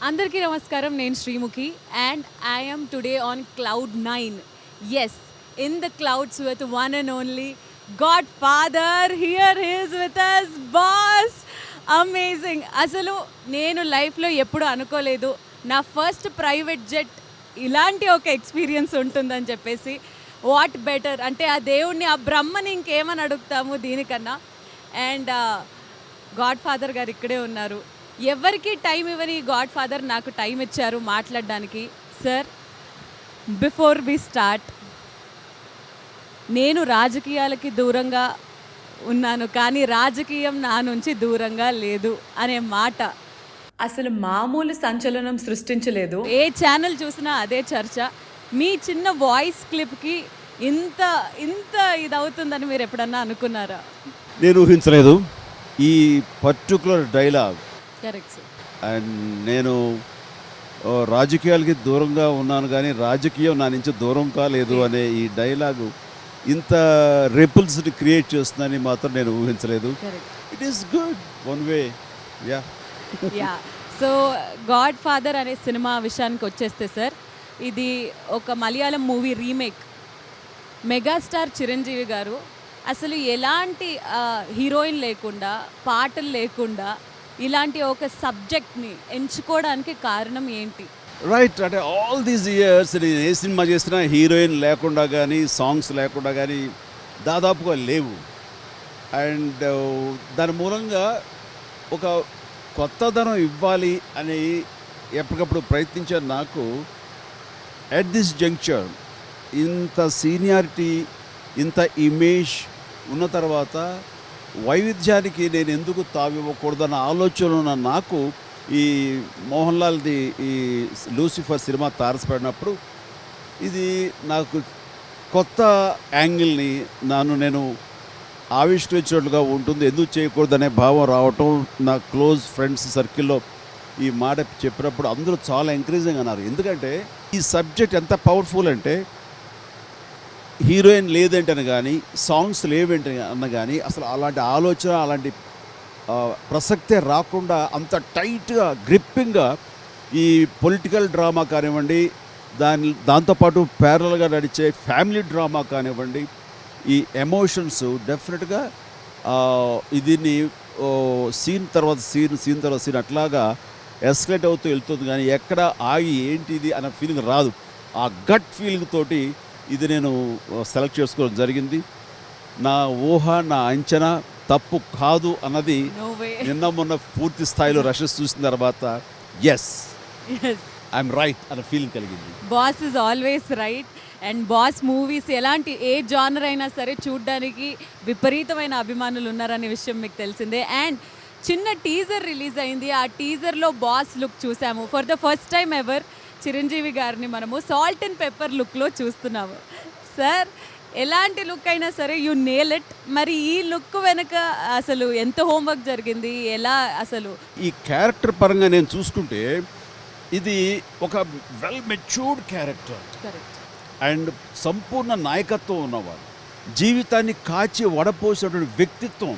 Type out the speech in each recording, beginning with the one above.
అందరికీ నమస్కారం. నేను Sreemukhi and I am today on cloud 9. Yes, in the clouds with one and only Godfather. Here he is with us, boss. Amazing. అసలు నేను లైఫ్లో ఎప్పుడు అనుకోలేదు నా ఫస్ట్ ప్రైవేట్ జెట్ ఇలాంటి ఒక ఎక్స్పీరియన్స్ ఉంటుందని చెప్పేసి. వాట్ బెటర్ అంటే ఆ దేవుణ్ణి ఆ బ్రహ్మని ఇంకేమని అడుగుతాము దీనికన్నా. అండ్ గాడ్ ఫాదర్ గారు ఇక్కడే ఉన్నారు. ఎవరికి టైం ఇవ్వని గాడ్ ఫాదర్ నాకు టైం ఇచ్చారు మాట్లాడడానికి. సార్, బిఫోర్ వి స్టార్ట్, నేను రాజకీయాలకి దూరంగా ఉన్నాను కానీ రాజకీయం నా నుంచి దూరంగా లేదు అనే మాట అసలు మామూలు సంచలనం సృష్టించలేదు. ఏ ఛానల్ చూసినా అదే చర్చ. మీ చిన్న వాయిస్ క్లిప్కి ఇంత ఇంత ఇదవుతుందని మీరు ఎప్పుడన్నా అనుకున్నారా? నేను ఊహించలేదు ఈ particular dialogue. Correct sir. And నేను రాజకీయాలకి దూరంగా ఉన్నాను కానీ రాజకీయం నా నుంచి దూరం కాలేదు అనే ఈ డైలాగు ఇంత రిపుల్స్ని క్రియేట్ చేస్తుందని మాత్రం నేను ఊహించలేదు. It is good one way. Yeah yeah. So God father అనే సినిమా విషయానికి వచ్చేస్తే సార్, ఇది ఒక Malayalam movie remake. Megastar Chiranjeevi గారు అసలు ఎలాంటి హీరోయిన్ లేకుండా పాటలు లేకుండా ఇలాంటి ఒక సబ్జెక్ట్ని ఎంచుకోవడానికి కారణం ఏంటి? రైట్. అంటే ఆల్ దీస్ ఇయర్స్ నేను ఏ సినిమా చేసినా హీరోయిన్ లేకుండా కానీ సాంగ్స్ లేకుండా కానీ దాదాపుగా లేవు. అండ్ దాని మూలంగా ఒక కొత్తదనం ఇవ్వాలి అని ఎప్పటికప్పుడు ప్రయత్నించాను. నాకు ఎట్ దిస్ జంక్చర్ ఇంత సీనియారిటీ ఇంత ఇమేజ్ ఉన్న తర్వాత వైవిధ్యానికి నేను ఎందుకు తావివ్వకూడదన్న ఆలోచన ఉన్న నాకు ఈ మోహన్ లాల్ది ఈ లూసిఫర్ సినిమా తారసపడినప్పుడు ఇది నాకు కొత్త యాంగిల్ని నేను ఆవిష్కరించినట్లుగా ఉంటుంది. ఎందుకు చేయకూడదనే భావం రావటం, నా క్లోజ్ ఫ్రెండ్స్ సర్కిల్లో ఈ మాట చెప్పినప్పుడు అందరూ చాలా ఎంకరేజింగ్ అన్నారు. ఎందుకంటే ఈ సబ్జెక్ట్ ఎంత పవర్ఫుల్ అంటే హీరోయిన్ లేదంటని కానీ సాంగ్స్ లేవేంటి అన్న కానీ అసలు అలాంటి ఆలోచన అలాంటి ప్రసక్తే రాకుండా అంత టైట్గా గ్రిప్పింగ్గా ఈ పొలిటికల్ డ్రామా కానివ్వండి, దాంతోపాటు ప్యారల్గా నడిచే ఫ్యామిలీ డ్రామా కానివ్వండి, ఈ ఎమోషన్స్ డెఫినెట్గా దీన్ని సీన్ తర్వాత సీన్ అట్లాగా ఎస్కలేట్ అవుతూ వెళ్తుంది కానీ ఎక్కడ ఆగి ఏంటిది అన్న ఫీలింగ్ రాదు. ఆ గట్ ఫీలింగ్ తోటి ఇది నేను సెలెక్ట్ చేసుకోవడం జరిగింది. నా ఊహ నా అంచనా తప్పు కాదు అన్నది నిన్న మొన్న పూర్తి స్థాయిలో రషెస్ చూసిన తర్వాత ఎస్ ఐఎమ్ రైట్ అన్న ఫీలింగ్ కలిగింది. Boss is always right. And boss movies ఎలాంటి ఏ జానర్ అయినా సరే చూడడానికి విపరీతమైన అభిమానులు ఉన్నారనే విషయం మీకు తెలిసిందే. అండ్ చిన్న టీజర్ రిలీజ్ అయింది. ఆ టీజర్లో బాస్ లుక్ చూసాము. For the first time ever Chiranjeevi గారిని మనము సాల్ట్ అండ్ పెప్పర్ లుక్లో చూస్తున్నాము. సార్, ఎలాంటి లుక్ అయినా సరే యు నేల్ ఇట్. మరి ఈ లుక్ వెనక అసలు ఎంత హోంవర్క్ జరిగింది? ఎలా అసలు ఈ క్యారెక్టర్ పరంగా నేను చూసుకుంటే ఇది ఒక వెల్ మెచ్యూర్డ్ క్యారెక్టర్ అండ్ సంపూర్ణ నాయకత్వం ఉన్నవాడు, జీవితాన్ని కాచి వడపోసేటువంటి వ్యక్తిత్వం.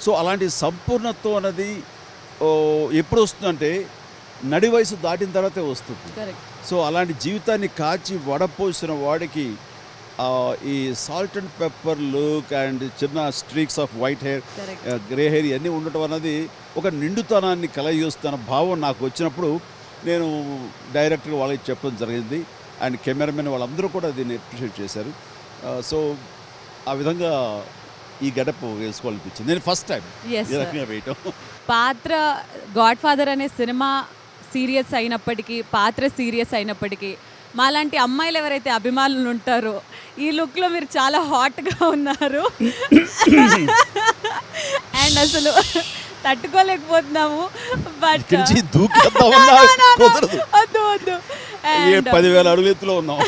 సో అలాంటి సంపూర్ణత్వం అనేది ఎప్పుడు వస్తుందంటే నడి వయసు దాటిన తర్వాతే వస్తుంది. సో అలాంటి జీవితాన్ని కాచి వడపోసిన వాడికి ఈ salt and pepper look and చిన్న streaks of white hair, grey hair ఇవన్నీ ఉండటం అన్నది ఒక నిండుతనాన్ని కలగజేస్తున్న భావం నాకు వచ్చినప్పుడు నేను డైరెక్టర్ వాళ్ళకి చెప్పడం జరిగింది. అండ్ కెమెరామెన్ వాళ్ళందరూ కూడా దీన్ని అప్రిషియేట్ చేశారు. సో ఆ విధంగా ఈ గడప వేసుకోవాలనిపించింది. నేను ఫస్ట్ టైం ఈ రకంగా వేయటం. పాత్ర గాడ్ ఫాదర్ అనే సినిమా సీరియస్ అయినప్పటికీ, పాత్ర సీరియస్ అయినప్పటికీ, మాలాంటి అమ్మాయిలు ఎవరైతే అభిమానులు ఉంటారో ఈ లుక్లో మీరు చాలా హాట్గా ఉన్నారు. అండ్ అసలు తట్టుకోలేకపోతున్నాము. బట్ వద్దు 10,000 అడుగుల ఎత్తులో ఉన్నాం.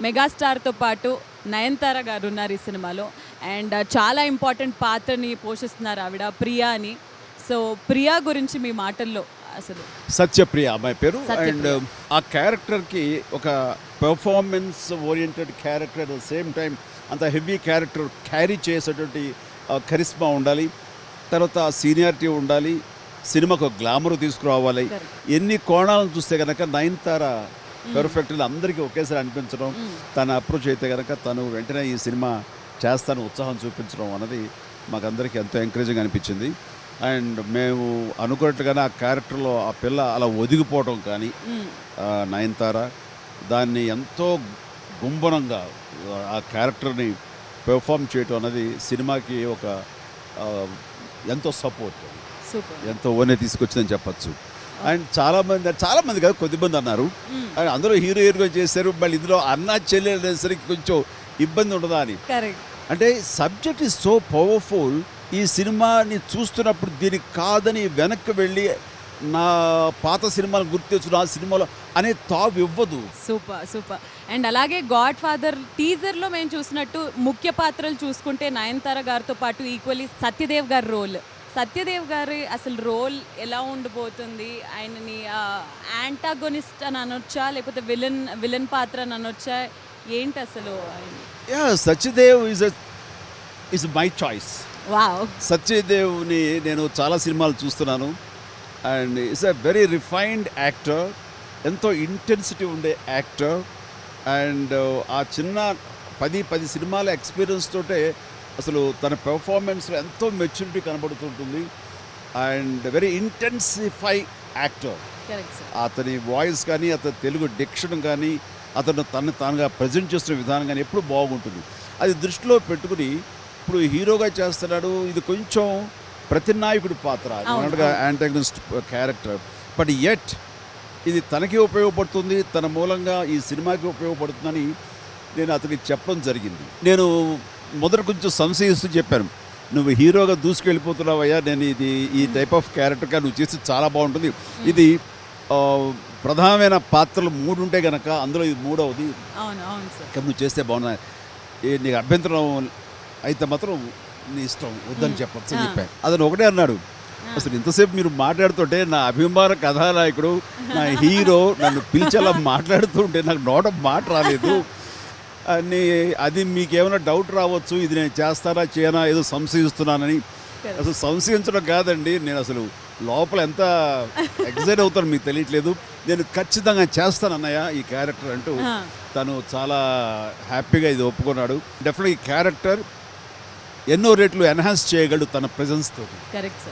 మెగాస్టార్తో పాటు నయనతార గారు ఉన్నారు ఈ సినిమాలో. అండ్ చాలా ఇంపార్టెంట్ పాత్రని పోషిస్తున్నారు ఆవిడ, ప్రియా అని. సో ప్రియా గురించి మీ మాటల్లో అసలు? సత్యప్రియ అమ్మాయి పేరు. అండ్ ఆ క్యారెక్టర్కి ఒక performance oriented character, at the same time అంత హెవీ క్యారెక్టర్ క్యారీ చేసేటువంటి కరిస్మా ఉండాలి, తర్వాత సీనియారిటీ ఉండాలి, సినిమాకు గ్లామర్ తీసుకురావాలి. ఎన్ని కోణాలను చూస్తే కనుక నయనతార పెర్ఫెక్ట్గా అందరికీ ఒకేసారి అనిపించడం, తన అప్రోచ్ అయితే కనుక తను వెంటనే ఈ సినిమా చేస్తాను ఉత్సాహం చూపించడం అన్నది మాకందరికీ ఎంతో ఎంకరేజింగ్ అనిపించింది. అండ్ మేము అనుకున్నట్టుగానే ఆ క్యారెక్టర్లో ఆ పిల్ల అలా ఒదిగిపోవడం కానీ నయనతార దాన్ని ఎంతో గుంభనంగా ఆ క్యారెక్టర్ని పెర్ఫామ్ చేయటం అన్నది సినిమాకి ఒక ఎంతో సపోర్ట్, ఎంతో ఓనే తీసుకొచ్చిందని చెప్పచ్చు. అండ్ చాలామంది కాదు కొద్దిమంది అన్నారు అండ్ అందరూ హీరోయిన్గా చేశారు, మళ్ళీ ఇందులో అన్న చెల్లెలు అనేసరికి కొంచెం ఇబ్బంది ఉండదా అని. అంటే సబ్జెక్ట్ ఈజ్ సో పవర్ఫుల్. ఈ సినిమాని చూస్తున్నప్పుడు దీనికి కాదని వెనక్కి వెళ్ళి నా పాత సినిమాలు గుర్తు తెచ్చును ఆ సినిమాలో అనే తావు ఇవ్వదు. సూపర్. అండ్ అలాగే గాడ్ ఫాదర్ టీజర్లో మేము చూసినట్టు ముఖ్య పాత్రలు చూసుకుంటే నయనతార గారితో పాటు ఈక్వల్లీ సత్యదేవ్ గారి రోల్, సత్యదేవ్ గారి అసలు రోల్ ఎలా ఉండబోతుంది? ఆయనని యాంటాగోనిస్ట్ అని అనొచ్చా, లేకపోతే విలన్ పాత్ర అని అనొచ్చా, ఏంటి అసలు? Satyadev is my choice. Wow. సత్యదేవ్ని నేను చాలా సినిమాలు చూస్తున్నాను and it's a very refined actor, ఎంతో ఇంటెన్సిటీ ఉండే యాక్టర్. అండ్ ఆ చిన్న 10 సినిమాల ఎక్స్పీరియన్స్ తోటే అసలు తన పెర్ఫార్మెన్స్లో ఎంతో మెచ్యూరిటీ కనబడుతుంటుంది అండ్ వెరీ ఇంటెన్సిఫై యాక్టర్. అతని వాయిస్ కానీ, అతని తెలుగు డిక్షన్ కానీ, అతను తానుగా ప్రజెంట్ చేస్తున్న విధానం కానీ ఎప్పుడు బాగుంటుంది. అది దృష్టిలో పెట్టుకుని ఇప్పుడు హీరోగా చేస్తున్నాడు. ఇది కొంచెం ప్రతినాయకుడి పాత్ర, అన్నట్టుగా యాంటాగనిస్ట్ క్యారెక్టర్, బట్ యెట్ ఇది తనకి ఉపయోగపడుతుంది, తన మూలంగా ఈ సినిమాకి ఉపయోగపడుతుందని నేను అతనికి చెప్పడం జరిగింది. నేను మొదట కొంచెం సంశయిస్తూ చెప్పాను, నువ్వు హీరోగా దూసుకెళ్ళిపోతున్నావయ్యా, నేను ఈ టైప్ ఆఫ్ క్యారెక్టర్గా నువ్వు చేసి చాలా బాగుంటుంది. ఇది ప్రధానమైన పాత్రలు 3 ఉంటే కనుక అందులో ఇది 3వది, నువ్వు చేస్తే బాగున్నా, నీకు అభ్యంతరం అయితే మాత్రం నీ ఇష్టం, వద్దని చెప్పచ్చు అని చెప్పాను. అతను ఒకటే అన్నాడు, అసలు ఇంతసేపు మీరు మాట్లాడుతుంటే నా అభిమాన కథానాయకుడు, నా హీరో నన్ను పిలిచేలా మాట్లాడుతుంటే నాకు నోట మాట రాలేదు అని. అది మీకేమైనా డౌట్ రావచ్చు, ఇది నేను చేస్తానా చేయనా ఏదో సంశయిస్తున్నానని. అసలు సంశయించడం కాదండి, నేను అసలు లోపల ఎంత ఎగ్జైట్ అవుతాను మీకు తెలియట్లేదు. నేను ఖచ్చితంగా చేస్తాను అన్నయ్య ఈ క్యారెక్టర్ అంటూ తను చాలా హ్యాపీగా ఇది ఒప్పుకున్నాడు. డెఫినెట్గా ఈ క్యారెక్టర్ ఎన్నో రేట్లు ఎన్హాన్స్ చేయగలడు తన ప్రెజెన్స్తో.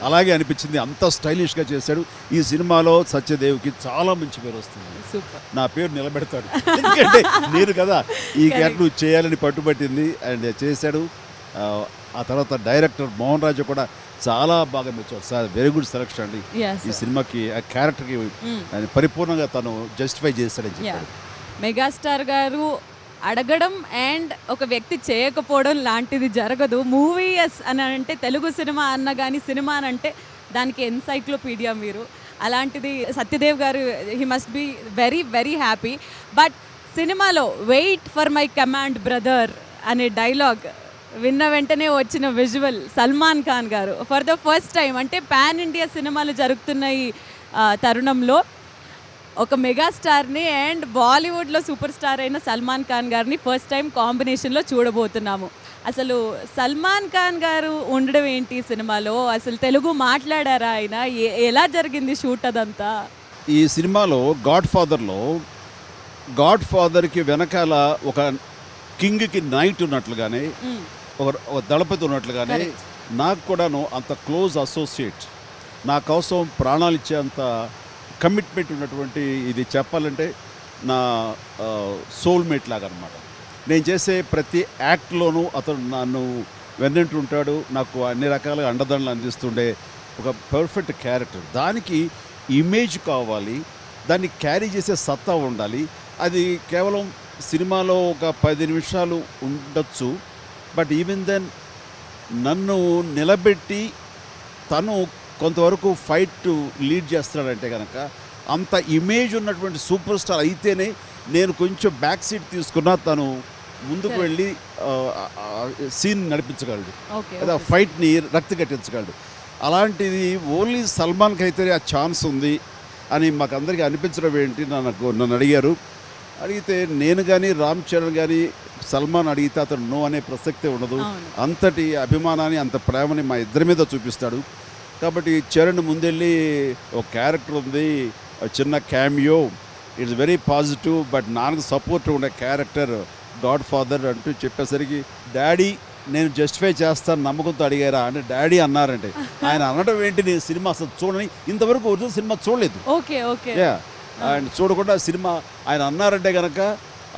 అలాగే అనిపించింది, అంత స్టైలిష్గా చేశాడు. ఈ సినిమాలో సత్యదేవ్కి చాలా మంచి పేరు వస్తుంది, నా పేరు నిలబెడతాడు. ఎందుకంటే నేను కదా ఈ క్యారెక్టర్ చేయాలని పట్టుబట్టింది అండ్ చేశాడు. ఆ తర్వాత డైరెక్టర్ మోహన్ రాజు కూడా చాలా బాగా మెచ్చాడు, సార్ వెరీ గుడ్ సెలెక్షన్ అండి, ఈ సినిమాకి ఆ క్యారెక్టర్కి పరిపూర్ణంగా తను జస్టిఫై చేశాడని చెప్పాడు. మెగాస్టార్ గారు అడగడం అండ్ ఒక వ్యక్తి చేయకపోవడం లాంటిది జరగదు. మూవీస్ అని అంటే తెలుగు సినిమా అన్న కానీ సినిమా అని అంటే దానికి ఎన్సైక్లోపీడియా మీరు. అలాంటిది సత్యదేవ్ గారు, he must be very very happy. But సినిమాలో wait for my command brother అనే డైలాగ్ విన్న వెంటనే వచ్చిన విజువల్, సల్మాన్ ఖాన్ గారు ఫర్ ద ఫస్ట్ టైం, అంటే పాన్ ఇండియా సినిమాలు జరుగుతున్న ఈ తరుణంలో ఒక మెగాస్టార్ని అండ్ బాలీవుడ్లో సూపర్ స్టార్ అయిన సల్మాన్ ఖాన్ గారిని ఫస్ట్ టైం కాంబినేషన్లో చూడబోతున్నాము. అసలు సల్మాన్ ఖాన్ గారు ఉండడం ఏంటి సినిమాలో? అసలు తెలుగు మాట్లాడారా ఆయన? ఎలా జరిగింది షూట్ అదంతా? ఈ సినిమాలో గాడ్ ఫాదర్కి వెనకాల ఒక కింగ్కి నైట్ ఉన్నట్లుగానే, ఒక దళపతి ఉన్నట్లుగానే నాకు కూడాను అంత క్లోజ్ అసోసియేట్, నా కోసం ప్రాణాలు ఇచ్చేంత కమిట్మెంట్ ఉన్నటువంటి, ఇది చెప్పాలంటే నా సోల్మేట్ లాగా అనమాట. నేను చేసే ప్రతి యాక్ట్లోనూ అతను నన్ను వెన్నంటుంటాడు, నాకు అన్ని రకాలుగా అండదండలు అందిస్తుండే ఒక పర్ఫెక్ట్ క్యారెక్టర్. దానికి ఇమేజ్ కావాలి, దాన్ని క్యారీ చేసే సత్తా ఉండాలి. అది కేవలం సినిమాలో ఒక 10 నిమిషాలు ఉండొచ్చు, బట్ ఈవెన్ దెన్ నన్ను నిలబెట్టి తను కొంతవరకు ఫైట్ లీడ్ చేస్తున్నాడంటే కనుక అంత ఇమేజ్ ఉన్నటువంటి సూపర్ స్టార్ అయితేనే నేను కొంచెం బ్యాక్ సీట్ తీసుకున్నా తను ముందుకు వెళ్ళి సీన్ నడిపించగలడు, లేదా ఫైట్ని రక్తి కట్టించగలడు. అలాంటిది ఓన్లీ సల్మాన్కి అయితే ఆ ఛాన్స్ ఉంది అని మాకు అందరికీ అనిపించడం ఏంటి నన్ను అడిగారు. అడిగితే నేను కానీ రామ్ చరణ్ కానీ సల్మాన్ అడిగితే అతను నో అనే ప్రసక్తే ఉండదు. అవును. అంతటి అభిమానాన్ని అంత ప్రేమని మా ఇద్దరి మీద చూపిస్తాడు. కాబట్టి చరణ్ ముందెళ్ళి ఒక క్యారెక్టర్ ఉంది, ఒక చిన్న cameo, it's very positive, but నాకు సపోర్ట్ ఉండే క్యారెక్టర్ గాడ్ ఫాదర్ అంటూ చెప్పేసరికి డాడీ నేను జస్టిఫై చేస్తాను నమ్మకంతో అడిగారా అంటే డాడీ అన్నారంటే ఆయన అనడం ఏంటి, నేను సినిమా అసలు చూడని ఇంతవరకు ఒరిజినల్ సినిమా చూడలేదు. ఓకే ఓకే ఆయన చూడకుండా సినిమా ఆయన అన్నారంటే కనుక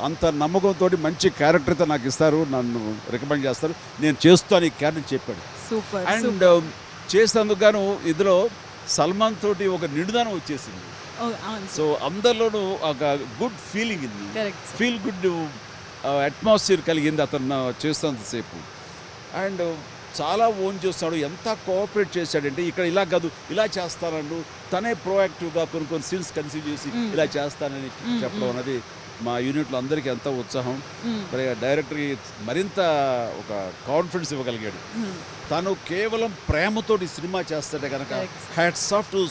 అంత నమ్మకంతో మంచి క్యారెక్టర్తో నాకు ఇస్తారు, నన్ను రికమెండ్ చేస్తారు, నేను చేస్తాను ఈ క్యారెక్టర్ చెప్పాడు. సూపర్ అండ్ చేసినందుకు గాను ఇందులో సల్మాన్ తోటి ఒక నిడుదనం వచ్చేసింది. సో అందరిలోనూ ఒక గుడ్ ఫీలింగ్ ఉంది, కరెక్ట్ ఫీల్ గుడ్ అట్మాస్ఫియర్ కలిగింది అతను చేస్తున్నంతసేపు. అండ్ చాలా ఓన్ చేస్తాడు, ఎంత కోఆపరేట్ చేశాడంటే ఇక్కడ ఇలా కాదు ఇలా చేస్తానండు తనే ప్రోయాక్టివ్గా కొన్ని సీన్స్ కన్సీవ్ చేసి ఇలా చేస్తానని చెప్పడం అనేది మా యూనిట్లో అందరికీ ఎంత ఉత్సాహం. మరి డైరెక్టర్కి మరింత ఒక కాన్ఫిడెన్స్ ఇవ్వగలిగాడు. తను కేవలం ప్రేమతోటి సినిమా చేస్తాడే కనుక హ్యాట్స్ ఆఫ్ టు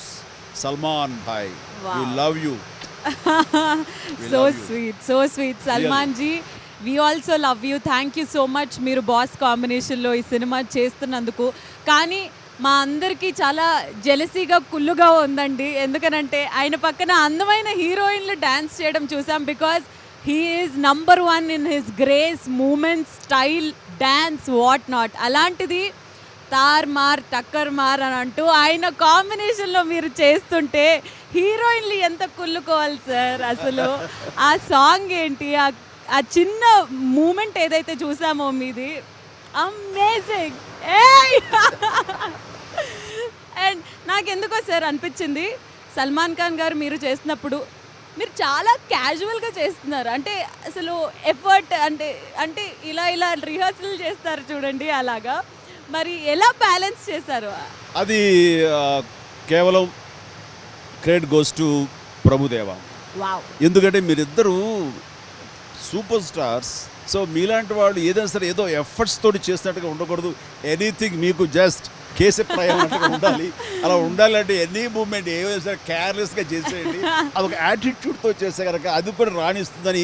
సల్మాన్ భాయ్, we love you. So sweet Salman ji, we also love you. Thank you so much మీరు బాస్ కాంబినేషన్లో ఈ సినిమా చేస్తున్నందుకు. కానీ మా అందరికీ చాలా జెలసీగా కుళ్ళుగా ఉందండి, ఎందుకనంటే ఆయన పక్కన అందమైన హీరోయిన్లు డ్యాన్స్ చేయడం చూసాం. Because he is #1 in his grace, moments, style, dance, what not. అలాంటిది తార్ మార్ టక్కర్ మార్ అని అంటూ ఆయన కాంబినేషన్లో మీరు చేస్తుంటే హీరోయిన్లు ఎంత కుళ్ళుకోవాలి సార్. అసలు ఆ సాంగ్ ఏంటి, ఆ చిన్న మూమెంట్ ఏదైతే చూసామో మీది అమేజింగ్. అండ్ నాకెందుకో సార్ అనిపించింది సల్మాన్ ఖాన్ గారు మీరు చేసినప్పుడు మీరు చాలా క్యాజువల్గా చేస్తున్నారు. అంటే అసలు ఎఫర్ట్ అంటే ఇలా రిహర్సల్ చేస్తారు చూడండి, అలాగా మరి ఎలా బ్యాలెన్స్ చేశారు అది? కేవలం credit goes to Prabhudeva. Wow. ఎందుకంటే మీరిద్దరూ సూపర్ స్టార్స్. సో మీలాంటి వాళ్ళు ఏదైనా సరే ఏదో ఎఫర్ట్స్ తోటి చేసినట్టుగా ఉండకూడదు. ఎనీథింగ్ మీకు జస్ట్ కేసే ప్రయాణంగా ఉండాలి. అలా ఉండాలంటే ఎనీ మూమెంట్ ఏదైనా సరే కేర్లెస్గా చేసేయండి. అదొక యాటిట్యూడ్తో చేసే కనుక అది కూడా రాణిస్తుందని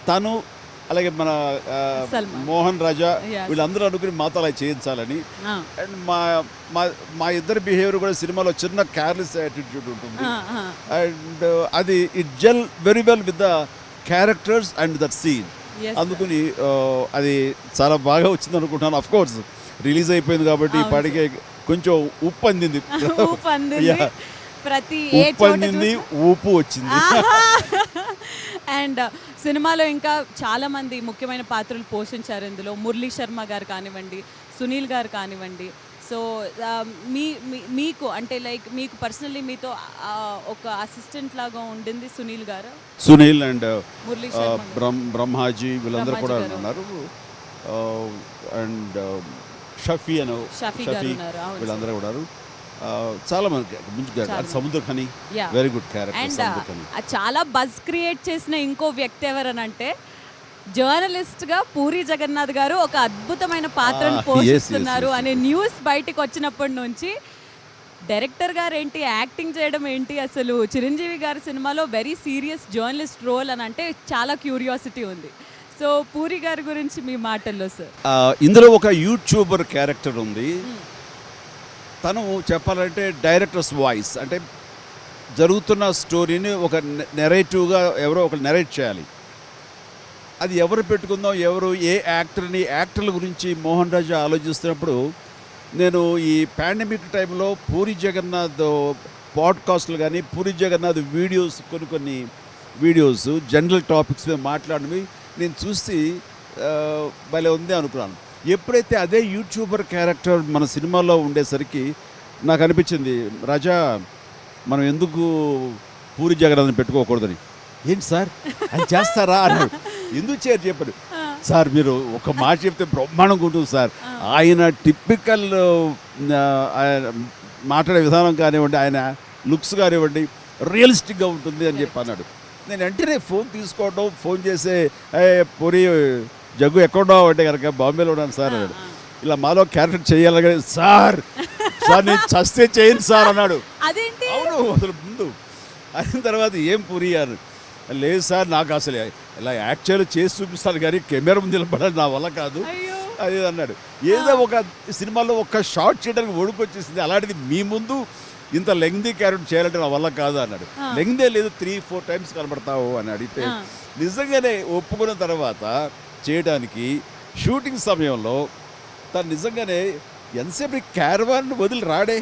తను, అలాగే మన మోహన్ రాజా వీళ్ళందరూ అనుకుని మాతో అలా చేయించాలని. అండ్ మా ఇద్దరు బిహేవియర్ కూడా సినిమాలో చిన్న కేర్లెస్ యాటిట్యూడ్ ఉంటుంది. అండ్ అది it gel very well with the characters and that scene. అందుకని అది చాలా బాగా వచ్చింది అనుకుంటున్నాను. అఫ్ కోర్స్ రిలీజ్ అయిపోయింది కాబట్టి ఇప్పటికే కొంచెం ఉప్పు అందింది, ఊపు వచ్చింది. అండ్ సినిమాలో ఇంకా చాలా మంది ముఖ్యమైన పాత్రలు పోషించారు ఇందులో. మురళీ శర్మ గారు కానివ్వండి, సునీల్ గారు కానివ్వండి. సో మీకు అంటే లైక్ మీకు పర్సనల్లీ మీతో ఒక అసిస్టెంట్ లాగా ఉండింది సునీల్ గారు. సునీల్ అండ్ మురళీ శర్మ, బ్రహ్మాజీ వీళ్ళందరూ కూడా ఉన్నారు. అండ్ షఫీ వీళ్ళందరూ కూడా చాలా మంది. సముద్ర Khani very good character. And చాలా బజ్ క్రియేట్ చేసిన ఇంకో వ్యక్తి ఎవరనంటే జర్నలిస్ట్గా పూరి జగన్నాథ్ గారు ఒక అద్భుతమైన పాత్రను పోషిస్తున్నారు అనే న్యూస్ బయటికి వచ్చినప్పటి నుంచి డైరెక్టర్ గారు ఏంటి, యాక్టింగ్ చేయడం ఏంటి, అసలు చిరంజీవి గారి సినిమాలో వెరీ సీరియస్ జర్నలిస్ట్ రోల్ అని అంటే చాలా క్యూరియాసిటీ ఉంది. సో పూరి గారి గురించి మీ మాటల్లో సార్. ఇందులో ఒక యూట్యూబర్ క్యారెక్టర్ ఉంది. తను చెప్పాలంటే డైరెక్టర్స్ వాయిస్, అంటే జరుగుతున్న స్టోరీని ఒక నెరేటివ్గా ఎవరో ఒక నెరేట్ చేయాలి. అది ఎవరు పెట్టుకుందాం, ఎవరు ఏ యాక్టర్ల గురించి మోహన్ రాజా ఆలోచిస్తున్నప్పుడు నేను ఈ పాండమిక్ టైంలో పూరి జగన్నాథ్ పాడ్కాస్ట్లు కానీ పూరి జగన్నాథ్ వీడియోస్ కొన్ని వీడియోస్ జనరల్ టాపిక్స్ మీద మాట్లాడినవి నేను చూసి భలే ఉంది అనుకున్నాను. ఎప్పుడైతే అదే యూట్యూబర్ క్యారెక్టర్ మన సినిమాలో ఉండేసరికి నాకు అనిపించింది, రాజా మనం ఎందుకు పూరి జగన్నాథ్ని పెట్టుకోకూడదని. ఏంటి సార్ అది చేస్తారా అన్నాడు. ఎందుకు చేయరు చెప్పాడు. సార్ మీరు ఒక మాట చెప్తే బ్రహ్మాండంగా ఉంటుంది సార్. ఆయన టిపికల్ మాట్లాడే విధానం కానివ్వండి, ఆయన లుక్స్ కానివ్వండి రియలిస్టిక్గా ఉంటుంది అని చెప్పి అన్నాడు. నేను వెంటనే ఫోన్ తీసుకోవడం, ఫోన్ చేసే పూరి జగ్గు ఎక్కడున్నావు అంటే కనుక బాంబేలో ఉన్నాను సార్ అన్నాడు. ఇలా మాలో క్యారెక్టర్ చేయాలి సార్ నేను చస్తే చేయను సార్ అన్నాడు. అవును అసలు ముందు అయిన తర్వాత ఏం పూరి అని లేదు సార్ నాకు అసలు ఇలా యాక్చువల్ చేసి చూపిస్తాను కానీ కెమెరా ముందు నిలబడాలి నా వల్ల కాదు అయ్యో అది అన్నాడు. ఏదో ఒక సినిమాలో ఒక షార్ట్ చేయడానికి ఒడుకొచ్చేసింది, అలాంటిది మీ ముందు ఇంత లెంగ్దీ క్యారెక్టర్ చేయాలంటే నా వల్ల కాదు అన్నాడు. లెంగ్దే లేదు, 3-4 టైమ్స్ కనబడతావు అని అడిగితే నిజంగానే ఒప్పుకున్న తర్వాత చేయడానికి షూటింగ్ సమయంలో తను నిజంగానే ఎంతసేపు క్యారవాన్ వదిలి రాడే.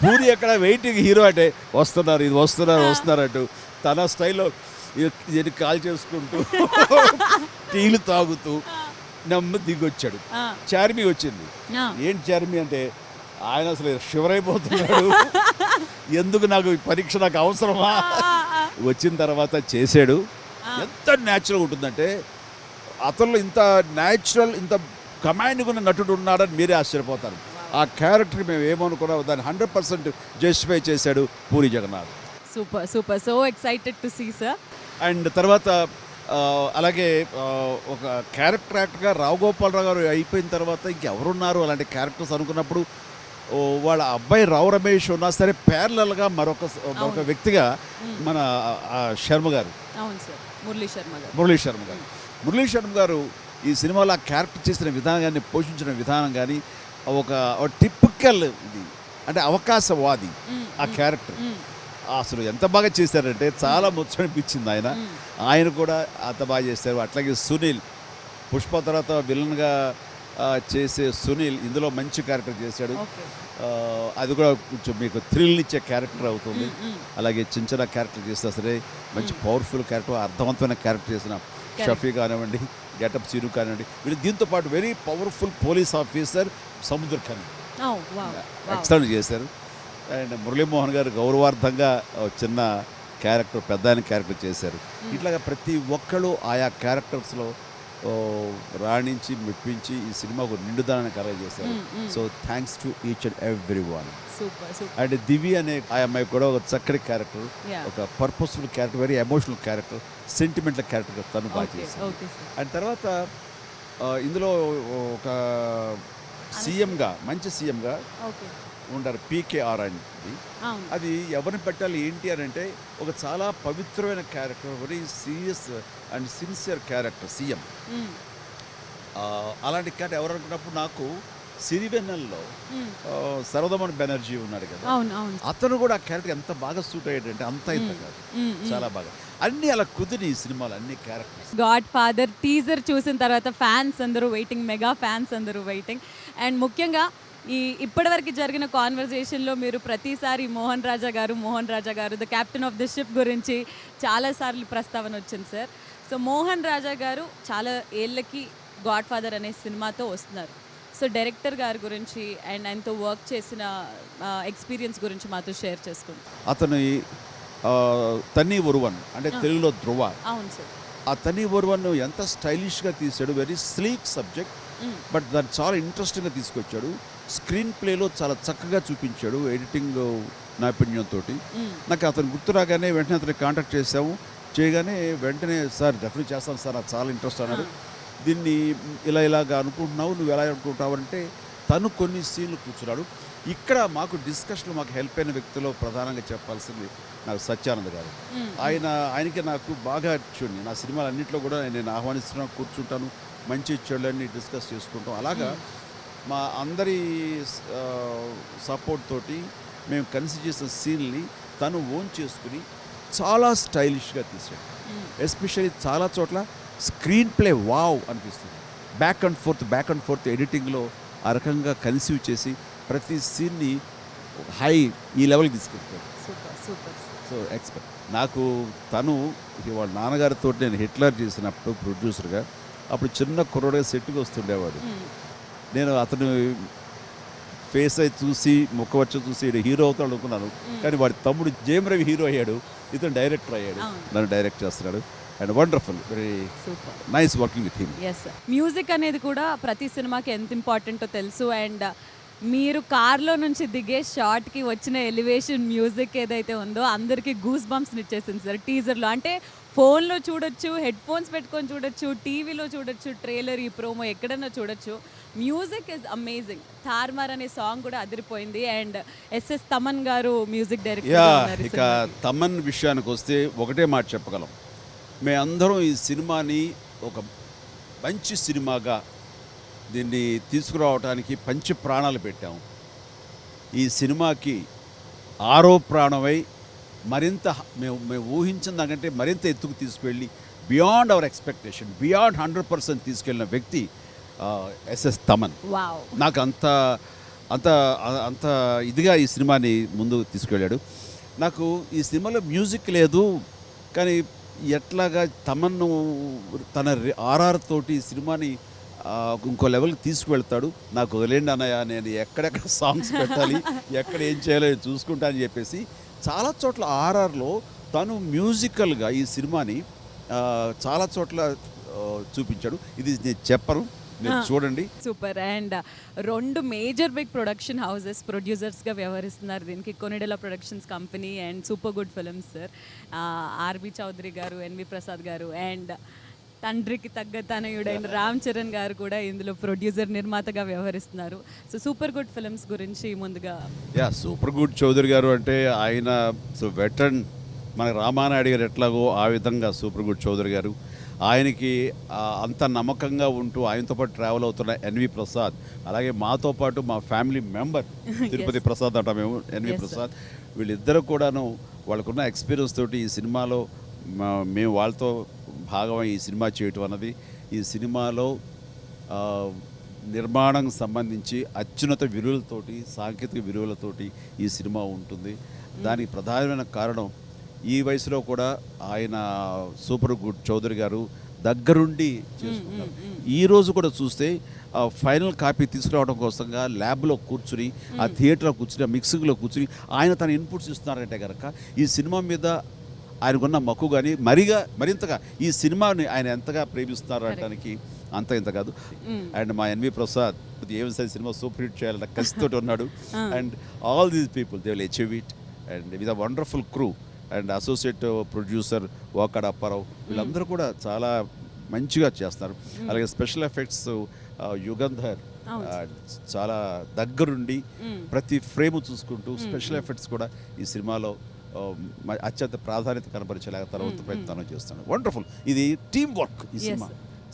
పూరి అక్కడ వెయిటింగ్ హీరో అంటే వస్తున్నారు ఇది వస్తున్నారు అంటూ తన స్టైల్లో ఇది కాల్ చేసుకుంటూ టీలు తాగుతూ నెమ్మది దిగొచ్చాడు. చార్మి వచ్చింది. ఏంటి చార్మి అంటే ఆయన అసలు షివరైపోతున్నాడు, ఎందుకు నాకు ఈ పరీక్ష నాకు అవసరమా. వచ్చిన తర్వాత చేశాడు. ఎంత న్యాచురల్ ఉంటుందంటే అతనిలో ఇంత న్యాచురల్ ఇంత కమాండ్గా ఉన్న నటుడు ఉన్నాడని మీరే ఆశ్చర్యపోతారు. ఆ క్యారెక్టర్ మేము ఏమనుకున్నాం దాన్ని 100% జస్టిఫై చేశాడు Puri Jagannadh. Super super, so excited to see sir. And తర్వాత అలాగే ఒక క్యారెక్టర్ యాక్టర్గా రావు గోపాలరావు గారు అయిపోయిన తర్వాత ఇంకెవరున్నారు అలాంటి క్యారెక్టర్స్ అనుకున్నప్పుడు వాళ్ళ అబ్బాయి రావు రమేష్ ఉన్నా సరే ప్యారలల్గా మరొక వ్యక్తిగా మన శర్మ గారు, అవును సార్, మురళీ శర్మ గారు ఈ సినిమాలో ఆ క్యారెక్టర్ చేసిన విధానాన్ని పోషించిన విధానం కానీ ఒక టిపికల్ ఇది అంటే అవకాశవాది ఆ క్యారెక్టర్ అసలు ఎంత బాగా చేశారంటే చాలా ముచ్చనిపించింది. ఆయన కూడా అంత బాగా చేశారు. అట్లాగే సునీల్, పుష్ప తర్వాత విలన్గా చేసే సునీల్ ఇందులో మంచి క్యారెక్టర్ చేశాడు. అది కూడా కొంచెం మీకు థ్రిల్ ఇచ్చే క్యారెక్టర్ అవుతుంది. అలాగే చిన్న క్యారెక్టర్ చేసినా సరే మంచి పవర్ఫుల్ క్యారెక్టర్, అర్థవంతమైన క్యారెక్టర్ చేసిన షఫీ కానివ్వండి, గెటప్ సీను కానివ్వండి, వీళ్ళు దీంతో పాటు వెరీ పవర్ఫుల్ పోలీస్ ఆఫీసర్ సముద్ర ఖని ఎక్సలెంట్ చేశారు. అండ్ మురళీమోహన్ గారు గౌరవార్థంగా చిన్న క్యారెక్టర్ పెద్ద ఆయన క్యారెక్టర్ చేశారు. ఇట్లాగా ప్రతి ఒక్కళ్ళు ఆయా క్యారెక్టర్స్లో రాణించి మెప్పించి ఈ సినిమాకు నిండుదనాన్ని కలగ చేశారు. So thanks to each and every one. And Divi అనే ఆ అమ్మాయి కూడా ఒక చక్కటి క్యారెక్టర్, ఒక purposeful character, very emotional character, sentimental character తను బాగా చేశారు. అండ్ తర్వాత ఇందులో ఒక సీఎంగా మంచి సీఎంగా ఉంటారు పీకేఆర్ అనేది. అది ఎవరిని పెట్టాలి ఏంటి అని అంటే ఒక చాలా పవిత్రమైన character, very serious and sincere character CM. అలాంటి క్యారెక్టర్ ఎవరు అనుకున్నప్పుడు నాకు సిరివెన్నెల్లో సర్వదమన్ బెనర్జీ ఉన్నాడు కదా, అతను కూడా ఆ క్యారెక్టర్ ఎంత బాగా సూట్ అయ్యాడంటే అంత ఇంత కాదు, చాలా బాగా అన్ని అలా కుదిరి ఈ సినిమాలు అన్ని క్యారెక్టర్స్. గాడ్ ఫాదర్ టీజర్ చూసిన తర్వాత ఫ్యాన్స్ అందరూ వెయిటింగ్, మెగా ఫ్యాన్స్ అందరూ వెయిటింగ్. అండ్ ముఖ్యంగా ఇప్పటివరకు జరిగిన కాన్వర్జేషన్లో మీరు ప్రతిసారి మోహన్ రాజా గారు the captain of the ship గురించి చాలాసార్లు ప్రస్తావన వచ్చింది సార్. సో మోహన్ రాజా గారు చాలా ఏళ్ళకి గాడ్ ఫాదర్ అనే సినిమాతో వస్తున్నారు. సో డైరెక్టర్ గారి గురించి అండ్ ఆయనతో వర్క్ చేసిన ఎక్స్పీరియన్స్ గురించి మాతో షేర్ చేసుకోండి. అతను తన్ని ఒరువన్ అంటే తెలుగులో ధ్రువ. అవును సార్. ఆ తన్ని ఒరువన్ ఎంత స్టైలిష్గా తీశాడు, వెరీ స్లీక్ సబ్జెక్ట్, బట్ దాన్ని చాలా ఇంట్రెస్టింగ్గా తీసుకొచ్చాడు. స్క్రీన్ ప్లేలో చాలా చక్కగా చూపించాడు ఎడిటింగ్ నైపుణ్యంతో. నాకు అతను గుర్తు రాగానే వెంటనే అతను కాంటాక్ట్ చేసాము. చేయగానే వెంటనే సార్ డెఫినెట్ చేస్తాను సార్, నాకు చాలా ఇంట్రెస్ట్ అన్నాడు. దీన్ని ఇలాగా అనుకుంటున్నావు, నువ్వు ఎలా అనుకుంటావు అంటే తను కొన్ని సీన్లు కూర్చున్నాడు. ఇక్కడ మాకు డిస్కషన్లో మాకు హెల్ప్ అయిన వ్యక్తిలో ప్రధానంగా చెప్పాల్సింది నాకు సత్యానంద్ గారు. ఆయనకి నాకు బాగా చూడండి, నా సినిమాలు అన్నింటిలో కూడా నేను ఆహ్వానిస్తున్నాను, కూర్చుంటాను, మంచి చెడులన్నీ డిస్కస్ చేసుకుంటాం. అలాగా మా అందరి సపోర్ట్ తోటి మేము కలిసి చేసిన సీన్ని తను ఓన్ చేసుకుని చాలా స్టైలిష్గా తీసాడు. ఎస్పెషల్లీ చాలా చోట్ల స్క్రీన్ ప్లే వావ్ అనిపిస్తుంది. బ్యాక్ అండ్ ఫోర్త్ ఎడిటింగ్లో ఆ రకంగా కన్సీవ్ చేసి ప్రతి సీన్ని హై ఈ లెవెల్కి తీసుకెళ్తాడు. సో ఎక్స్పెక్ట్ నాకు తను వాళ్ళ నాన్నగారితో నేను హిట్లర్ చేసినప్పుడు ప్రొడ్యూసర్గా అప్పుడు చిన్న కుర్రోడుగా సెట్గా వస్తుండేవాడు. నేను అతను ఫేస్ అయి చూసి ముఖ వచ్చి చూసి హీరో అవుతాడు అనుకున్నాను, కానీ వాడి తమ్ముడు జేమ్ రవి హీరో అయ్యాడు, ఇతను డైరెక్టర్ అయ్యాడు, నన్ను డైరెక్ట్ చేస్తున్నాడు. And wonderful, very nice working with him. Music అనేది కూడా ప్రతి సినిమాకి ఎంత ఇంపార్టెంటో తెలుసు. అండ్ మీరు కార్లో నుంచి దిగే షార్ట్కి వచ్చిన ఎలివేషన్ మ్యూజిక్ ఏదైతే ఉందో అందరికీ గూస్ బంప్స్ని ఇచ్చేసింది సార్ టీజర్లో. అంటే ఫోన్లో చూడొచ్చు, హెడ్ ఫోన్స్ పెట్టుకొని చూడొచ్చు, టీవీలో చూడొచ్చు, ట్రైలర్, ఈ ప్రోమో ఎక్కడన్నా చూడొచ్చు. Music is amazing. తార్మార్ అనే సాంగ్ కూడా అదిరిపోయింది. అండ్ ఎస్ఎస్ తమన్ గారు మ్యూజిక్ డైరెక్టర్. ఇక తమన్ విషయానికి వస్తే ఒకటే మాట చెప్పగలం, మేమందరం ఈ సినిమాని ఒక మంచి సినిమాగా దీన్ని తీసుకురావడానికి పంచి ప్రాణాలు పెట్టాము. ఈ సినిమాకి ఆరో ప్రాణమై మరింత మేము ఊహించిన దానికంటే మరింత ఎత్తుకు తీసుకువెళ్ళి బియాండ్ అవర్ ఎక్స్పెక్టేషన్, బియాండ్ 100% తీసుకెళ్ళిన వ్యక్తి ఎస్ఎస్ తమన్. వావ్. నాకు అంత అంత అంత ఇదిగా ఈ సినిమాని ముందు తీసుకెళ్ళాడు. నాకు ఈ సినిమాలో మ్యూజిక్ లేదు, కానీ ఎట్లాగా తమన్ను తన ఆర్ఆర్ తోటి ఈ సినిమాని ఇంకో లెవెల్కి తీసుకువెళ్తాడు. నాకు వదిలేండి అన్నయ్య, నేను ఎక్కడెక్కడ సాంగ్స్ పెట్టాలి, ఎక్కడ ఏం చేయాలో చూసుకుంటా అని చెప్పేసి చాలా చోట్ల ఆర్ఆర్లో తను మ్యూజికల్గా ఈ సినిమాని చాలా చోట్ల చూపించాడు. ఇది నేను చెప్పను, మీరు చూడండి. Super. And 2 major big production houses ప్రొడ్యూసర్స్గా వ్యవహరిస్తున్నారు దీనికి, Konidela productions company and super good films sir. RB Choudary గారు, ఎన్వి ప్రసాద్ గారు అండ్ తండ్రికి తగ్గ తనయుడైన రామ్ చరణ్ గారు కూడా ఇందులో ప్రొడ్యూసర్ నిర్మాతగా వ్యవహరిస్తున్నారు. సో సూపర్ గుడ్ ఫిల్మ్స్ గురించి ముందుగా. సూపర్ గుడ్ చౌదరి గారు అంటే ఆయన వెటరన్, మన రామానాయుడు గారు ఎట్లాగో ఆ విధంగా సూపర్ గుడ్ చౌదరి గారు. ఆయనకి అంత నమ్మకంగా ఉంటూ ఆయనతో పాటు ట్రావెల్ అవుతున్న ఎన్వి ప్రసాద్, అలాగే మాతో పాటు మా ఫ్యామిలీ మెంబర్ తిరుపతి ప్రసాద్ అంట మేము, ఎన్వి ప్రసాద్. వీళ్ళిద్దరు కూడాను వాళ్ళకున్న ఎక్స్పీరియన్స్ తోటి ఈ సినిమాలో మేము వాళ్ళతో భాగమై ఈ సినిమా చేయటం అన్నది, ఈ సినిమాలో నిర్మాణం సంబంధించి అత్యున్నత విలువలతోటి, సాంకేతిక విలువలతోటి ఈ సినిమా ఉంటుంది. దానికి ప్రధానమైన కారణం ఈ వయసులో కూడా ఆయన సూపర్ గుడ్ చౌదరి గారు దగ్గరుండి చేసుకుంటారు. ఈ రోజు కూడా చూస్తే ఫైనల్ కాపీ తీసుకురావడం కోసంగా ల్యాబ్లో కూర్చుని, ఆ థియేటర్లో కూర్చుని, ఆ మిక్సింగ్లో కూర్చుని ఆయన తన ఇన్పుట్స్ ఇస్తున్నారంటే కనుక ఈ సినిమా మీద ఆయనకున్న మక్కువ కానీ మరింతగా ఈ సినిమాని ఆయన ఎంతగా ప్రేమిస్తున్నారు అనడానికి అంత ఇంత కాదు. అండ్ మా ఎన్వి ప్రసాద్ ఏం సరే సినిమా సూపర్ హిట్ చేయాలన్న కసితోటి ఉన్నాడు. And all these people they will achieve it and with a wonderful crew. And associate producer Vakada Apparao, వీళ్ళందరూ కూడా చాలా మంచిగా చేస్తారు. అలాగే స్పెషల్ ఎఫెక్ట్స్ యుగంధర్ చాలా దగ్గరుండి ప్రతి ఫ్రేమ్ చూసుకుంటూ స్పెషల్ ఎఫెక్ట్స్ కూడా ఈ సినిమాలో అత్యంత ప్రాధాన్యత కనపరిచేలాగా తర్వాత ప్రయత్నం చేస్తాను. వండర్ఫుల్. ఇది టీమ్ వర్క్. ఈ సినిమా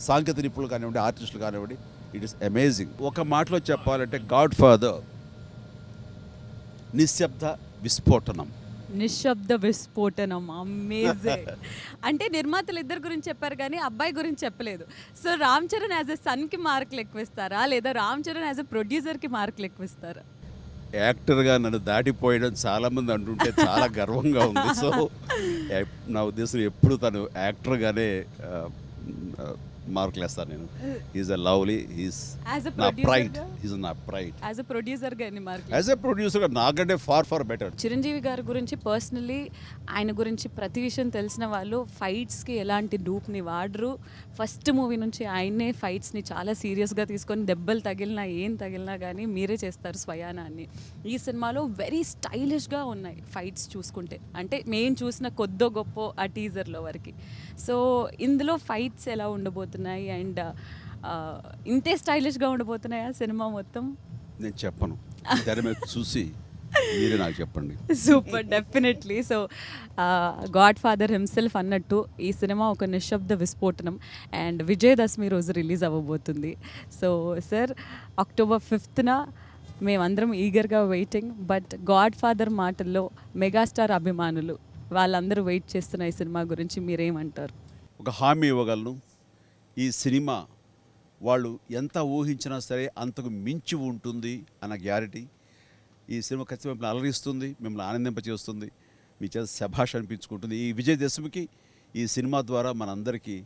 సాంకేతిక నిపుణులు కానివ్వండి, ఆర్టిస్టులు కానివ్వండి, ఇట్ ఈస్ అమేజింగ్. ఒక మాటలో చెప్పాలంటే గాడ్ ఫాదర్ నిశ్శబ్ద విస్ఫోటనం. నిశ్శబ్ద విస్ఫోటనం. అమేజింగ్. అంటే నిర్మాతలు ఇద్దరు గురించి చెప్పారు కానీ అబ్బాయి గురించి చెప్పలేదు. So Ram Charan as a సన్కి మార్కులు ఎక్కువ ఇస్తారా, లేదా రామ్ చరణ్ యాజ్ ఎ ప్రొడ్యూసర్కి మార్కులు ఎక్కువ ఇస్తారా? యాక్టర్గా నన్ను దాటిపోయడం చాలామంది అంటుంటే చాలా గర్వంగా ఉంది. సో నా ఉద్దేశం ఎప్పుడు తను యాక్టర్గానే మార్కులు వేస్తాను నేను. ఈజ్ అ లవ్లీ, ఈజ్ నా ప్రైడ్, ఈజ్ నా ప్రైడ్. యాజ్ ఎ ప్రొడ్యూసర్గా ఎన్ని మార్కులు? యాజ్ ఎ ప్రొడ్యూసర్గా నాకంటే ఫార్ బెటర్. చిరంజీవి గారి గురించి పర్సనలీ, ఆయన గురించి ప్రతి విషయం తెలిసిన వాళ్ళు ఫైట్స్కి ఎలాంటి డూప్ని వాడరు. ఫస్ట్ మూవీ నుంచి ఆయన్నే ఫైట్స్ని చాలా సీరియస్గా తీసుకొని దెబ్బలు తగిలినా ఏం తగిలినా కానీ మీరే చేస్తారు స్వయానా అని. ఈ సినిమాలో వెరీ స్టైలిష్గా ఉన్నాయి ఫైట్స్ చూసుకుంటే, అంటే మేము చూసిన కొద్దో గొప్ప ఆ టీజర్లో వరకు. సో ఇందులో ఫైట్స్ ఎలా ఉండబోతున్నాయి అండ్ ఇంతే స్టైలిష్గా ఉండబోతున్నాయా సినిమా మొత్తం? నేను చెప్పను, తెర మీద చూసి మీరే నాకు చెప్పండి. Super, definitely. So God father himself అన్నట్టు ఈ సినిమా ఒక నిశ్శబ్ద విస్ఫోటనం అండ్ విజయదశమి రోజు రిలీజ్ అవ్వబోతుంది. సో సార్, October 5th మేమందరం ఈగర్గా వెయిటింగ్. బట్ గాడ్ ఫాదర్ మాటల్లో మెగాస్టార్ అభిమానులు వాళ్ళందరూ వెయిట్ చేస్తున్న ఈ సినిమా గురించి మీరేమంటారు? ఒక హామీ ఇవ్వగలను, ఈ సినిమా వాళ్ళు ఎంత ఊహించినా సరే అంతకు మించి ఉంటుంది అన్న గ్యారెంటీ. ఈ సినిమా ఖచ్చితంగా మిమ్మల్ని అలరిస్తుంది, మిమ్మల్ని ఆనందింపచేస్తుంది, మీ చేత శభాష్ అనిపించుకుంటుంది. ఈ విజయదశమికి ఈ సినిమా ద్వారా మనందరికీ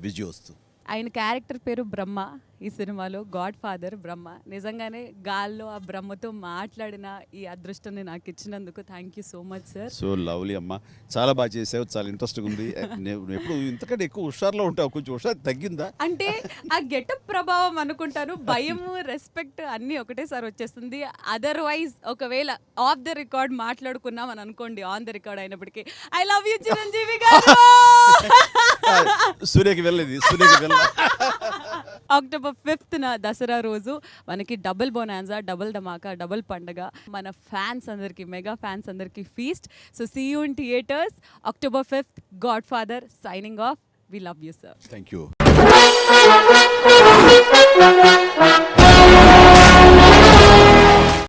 విజయోస్తు. ఆయన క్యారెక్టర్ పేరు బ్రహ్మ ఈ సినిమాలో, గాడ్ ఫాదర్ బ్రహ్మ. నిజంగానే గాల్లో ఆ బ్రహ్మతో మాట్లాడిన ఈ అదృష్టాన్ని నాకు ఇచ్చినందుకు thank you so much sir. So lovely అమ్మ, చాలా బాగా చేసావు, చాలా ఇంట్రెస్టింగ్ ఉంది. నేను ఎప్పుడు ఇంతకంటే ఎక్కువ హుషారులో ఉంటావు, కొంచెం హుషారు తగ్గిందా? అంటే ఆ గెటప్ ప్రభావం అనుకుంటాను, భయము రెస్పెక్ట్ అన్నీ ఒకటేసారి వచ్చేస్తుంది. అదర్వైజ్ ఒకవేళ ఆఫ్ ద రికార్డ్ మాట్లాడుకున్నాం అని అనుకోండి, ఆన్ ద రికార్డ్ అయినప్పటికీ ఐ లవ్ యూ చిరంజీవి గారు. సూర్యకి వెళ్ళేది, సూర్యకి వెళ్ళ అక్టోబర్ 5th దసరా రోజు మనకి డబుల్ బొనాన్జా, డబుల్ ధమాకా, డబుల్ పండగ. మన ఫ్యాన్స్ అందరికీ, మెగా ఫ్యాన్స్ అందరికీ feast. So see you in theatres October 5th. God Father signing off. We love you, sir. Thank you.